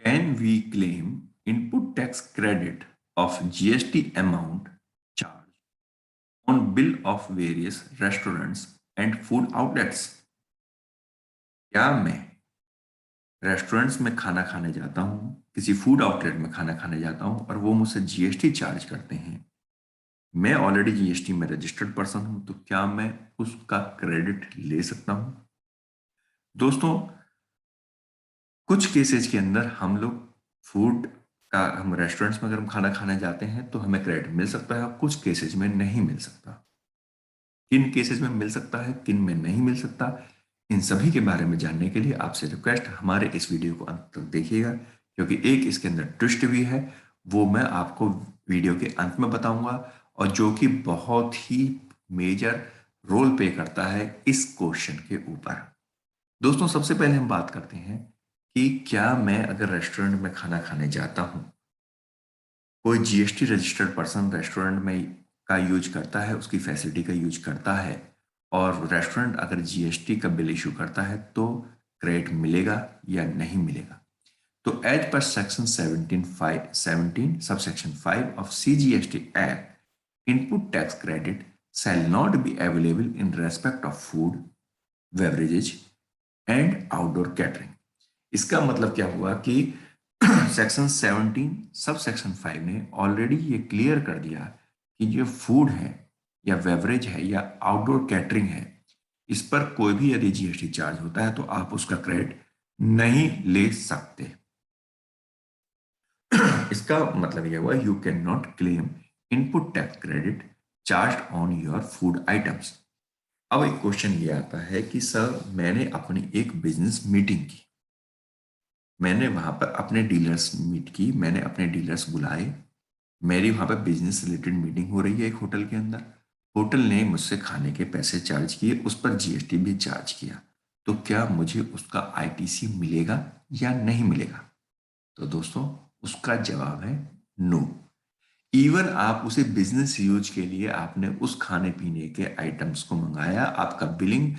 Can we claim input tax credit of GST amount charged on bill of various restaurants and food outlets? क्या मैं restaurants में खाना खाने जाता हूँ, किसी फूड आउटलेट में खाना खाने जाता हूँ और वो मुझसे जीएसटी चार्ज करते हैं? मैं ऑलरेडी जीएसटी में रजिस्टर्ड पर्सन हूँ, तो क्या मैं उसका क्रेडिट ले सकता हूँ? दोस्तों, कुछ केसेस के अंदर हम लोग फूड का हम रेस्टोरेंट्स में अगर हम खाना खाने जाते हैं तो हमें क्रेडिट मिल सकता है, और कुछ केसेस में नहीं मिल सकता। किन केसेस में मिल सकता है, किन में नहीं मिल सकता, इन सभी के बारे में जानने के लिए आपसे रिक्वेस्ट, हमारे इस वीडियो को अंत तक देखिएगा, क्योंकि एक इसके अंदर ट्विस्ट भी है, वो मैं आपको वीडियो के अंत में बताऊंगा, और जो कि बहुत ही मेजर रोल प्ले करता है इस क्वेश्चन के ऊपर। दोस्तों, सबसे पहले हम बात करते हैं कि क्या मैं अगर रेस्टोरेंट में खाना खाने जाता हूं, कोई जीएसटी रजिस्टर्ड पर्सन रेस्टोरेंट में का यूज करता है, उसकी फैसिलिटी का यूज करता है, और रेस्टोरेंट अगर जीएसटी का बिल इशू करता है, तो क्रेडिट मिलेगा या नहीं मिलेगा? तो as per section 17 subsection 5 of CGST act, input tax credit shall not be available in respect of food, beverages and outdoor catering। इसका मतलब क्या हुआ कि सेक्शन 17 सब सेक्शन 5 ने ऑलरेडी ये क्लियर कर दिया कि जो फूड है या बेवरेज है या आउटडोर कैटरिंग है, इस पर कोई भी यदि जीएसटी चार्ज होता है तो आप उसका क्रेडिट नहीं ले सकते। इसका मतलब यह हुआ, you can not claim input tax credit charge on your food items. अब एक क्वेश्चन ये आता है कि सर, मैंने अपनी एक बिजनेस मीटिंग की, मैंने वहां पर अपने डीलर्स मीट की, मैंने अपने डीलर्स बुलाए, मेरी वहां पर बिजनेस रिलेटेड मीटिंग हो रही है एक होटल के अंदर, होटल ने मुझसे खाने के पैसे चार्ज किए, उस पर जीएसटी भी चार्ज किया, तो क्या मुझे उसका आईटीसी मिलेगा या नहीं मिलेगा? तो दोस्तों, उसका जवाब है नो। इवन आप उसे बिजनेस यूज के लिए आपने उस खाने पीने के आइटम्स को मंगाया, आपका बिलिंग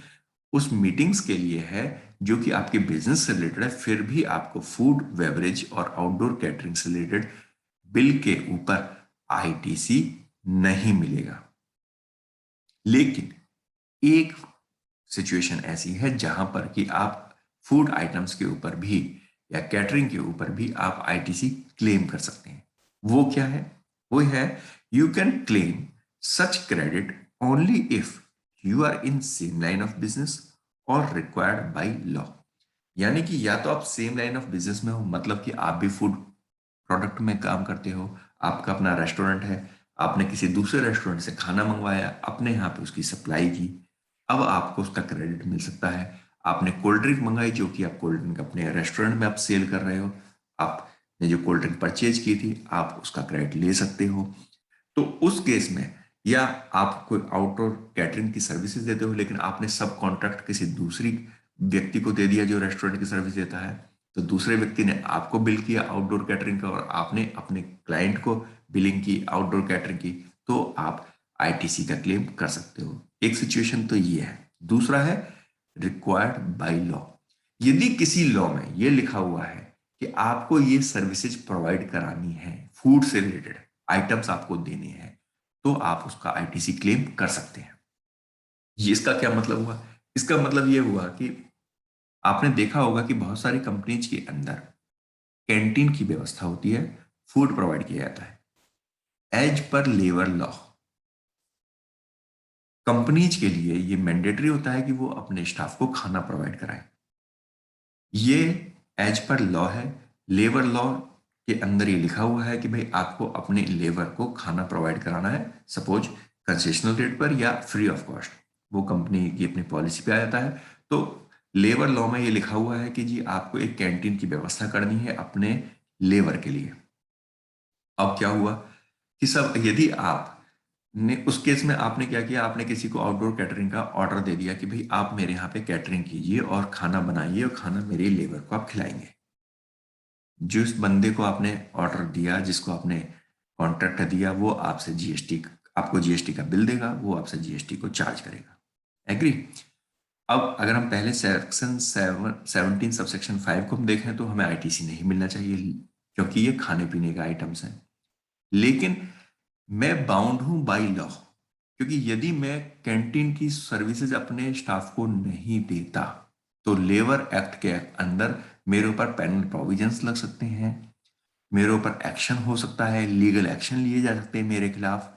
उस मीटिंग्स के लिए है जो कि आपके बिजनेस से रिलेटेड है, फिर भी आपको फूड बेवरेज और आउटडोर कैटरिंग से रिलेटेड बिल के ऊपर आईटीसी नहीं मिलेगा। लेकिन एक सिचुएशन ऐसी है जहां पर कि आप फूड आइटम्स के ऊपर भी या कैटरिंग के ऊपर भी आप आईटीसी क्लेम कर सकते हैं। वो क्या है? वो है, you can claim such credit only if you are in same line of business और रिक्वायर्ड बाय लॉ। यानी कि या तो आप सेम लाइन ऑफ बिजनेस में हो, मतलब कि आप भी फूड प्रोडक्ट में काम करते हो, आपका अपना रेस्टोरेंट है, आपने किसी दूसरे रेस्टोरेंट से खाना मंगवाया, अपने यहाँ पे उसकी सप्लाई की, अब आपको उसका क्रेडिट मिल सकता है। आपने कोल्ड ड्रिंक मंगाई, जो कि आप कोल्ड ड्रिंक अपने रेस्टोरेंट में आप सेल कर रहे हो, आपने जो कोल्ड ड्रिंक परचेज की थी, आप उसका क्रेडिट ले सकते हो। तो उस केस में, या आप कोई आउटडोर कैटरिंग की सर्विसेज देते हो, लेकिन आपने सब कॉन्ट्रैक्ट किसी दूसरी व्यक्ति को दे दिया जो रेस्टोरेंट की सर्विस देता है, तो दूसरे व्यक्ति ने आपको बिल किया आउटडोर कैटरिंग का और आपने अपने क्लाइंट को बिलिंग की आउटडोर कैटरिंग की, तो आप आईटीसी का क्लेम कर सकते हो। एक सिचुएशन तो ये है। दूसरा है रिक्वायर्ड बाय लॉ। यदि किसी लॉ में ये लिखा हुआ है कि आपको ये सर्विसेज प्रोवाइड करानी है, फूड से रिलेटेड आइटम्स आपको देने हैं, तो आप उसका आईटीसी क्लेम कर सकते हैं। ये इसका क्या मतलब हुआ? इसका मतलब ये हुआ कि आपने देखा होगा कि बहुत सारी कंपनीज के अंदर कैंटीन की व्यवस्था होती है, फूड प्रोवाइड किया जाता है। As per labour law, companies के लिए ये मैंडेटरी होता है कि वो अपने स्टाफ को खाना प्रोवाइड कराए। ये एज पर लॉ है। लेबर लॉ के अंदर ये लिखा हुआ है कि भाई आपको अपने लेबर को खाना प्रोवाइड कराना है, सपोज कंसेशनल रेट पर या फ्री ऑफ कॉस्ट, वो कंपनी की अपनी पॉलिसी पे आ जाता है। तो लेबर लॉ में ये लिखा हुआ है कि जी आपको एक कैंटीन की व्यवस्था करनी है अपने लेबर के लिए। अब क्या हुआ कि सब, यदि आप ने उस केस में आपने क्या किया, आपने किसी को आउटडोर कैटरिंग का ऑर्डर दे दिया कि भाई आप मेरे यहाँ पे कैटरिंग कीजिए और खाना बनाइए और खाना मेरे लेबर को आप खिलाएंगे। जिस बंदे को आपने ऑर्डर दिया, जिसको आपने कॉन्ट्रैक्ट दिया, वो आपसे जीएसटी, आपको जीएसटी का बिल देगा, वो आपसे जीएसटी को चार्ज करेगा। एग्री? अब अगर हम पहले सेक्शन 17 सबसेक्शन 5 को हम देखें तो हमें आईटीसी नहीं मिलना चाहिए, क्योंकि ये खाने पीने के आइटम्स हैं। लेकिन मैं बाउंड हूं बाई लॉ, क्योंकि यदि मैं कैंटीन की सर्विसेज अपने स्टाफ को नहीं देता तो लेबर एक्ट के अंदर मेरे ऊपर पेनल प्रोविजंस लग सकते हैं, मेरे ऊपर एक्शन हो सकता है, लीगल एक्शन लिए जा सकते हैं मेरे खिलाफ।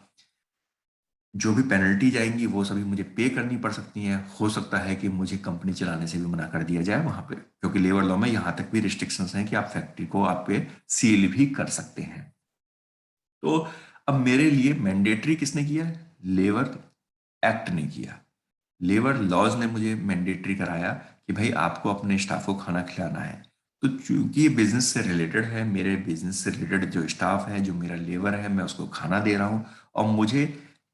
जो भी पेनल्टी जाएंगी वो सभी मुझे पे करनी पड़ सकती हैं। हो सकता है कि मुझे कंपनी चलाने से भी मना कर दिया जाए वहां पे, क्योंकि लेबर लॉ में यहां तक भी रिस्ट्रिक्शंस हैं कि आप फैक्ट्री को आप पे सील भी कर सकते हैं। तो अब मेरे लिए मैंडेटरी किसने किया? लेबर एक्ट ने किया। लेबर लॉज ने मुझे मैंडेटरी कराया कि भाई आपको अपने स्टाफ को खाना खिलाना है। तो चूंकि ये बिजनेस से रिलेटेड है, मेरे बिजनेस से रिलेटेड जो स्टाफ है, जो मेरा लेबर है, मैं उसको खाना दे रहा हूँ, और मुझे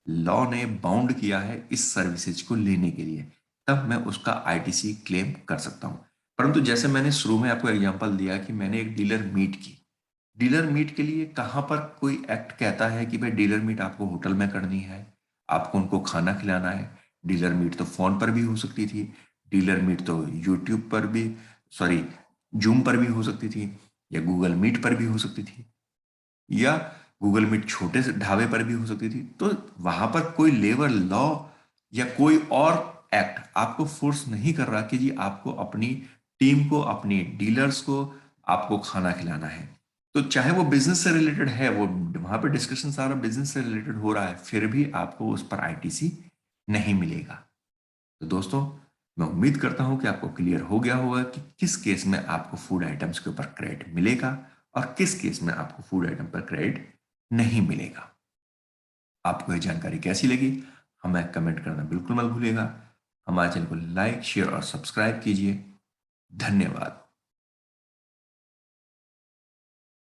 लॉ ने बाउंड किया है इस सर्विसेज को लेने के लिए, तब मैं उसका आईटीसी क्लेम कर सकता हूँ। परंतु जैसे मैंने शुरू में आपको एग्जांपल दिया कि मैंने एक डीलर मीट की, डीलर मीट के लिए कहाँ पर कोई एक्ट कहता है कि भाई डीलर मीट आपको होटल में करनी है, आपको उनको खाना खिलाना है? डीलर मीट तो फोन पर भी हो सकती थी, डीलर मीट तो यूट्यूब पर भी, सॉरी, जूम पर भी हो सकती थी, या गूगल मीट पर भी हो सकती थी, या गूगल मीट छोटे से ढाबे पर भी हो सकती थी। तो वहां पर कोई लेबर लॉ या कोई और एक्ट आपको फोर्स नहीं कर रहा कि जी आपको अपनी टीम को, अपनी डीलर्स को आपको खाना खिलाना है। तो चाहे वो बिजनेस से रिलेटेड है, वो वहां पे डिस्कशन सारा बिजनेस से रिलेटेड हो रहा है, फिर भी आपको उस पर आईटीसी नहीं मिलेगा। तो दोस्तों, मैं उम्मीद करता हूं कि आपको क्लियर हो गया होगा कि किस केस में आपको फूड आइटम्स के ऊपर क्रेडिट मिलेगा और किस केस में आपको फूड आइटम पर क्रेडिट नहीं मिलेगा। आपको यह जानकारी कैसी लगी हमें कमेंट करना बिल्कुल मत भूलिएगा। हमारे चैनल को लाइक, शेयर और सब्सक्राइब कीजिए। धन्यवाद।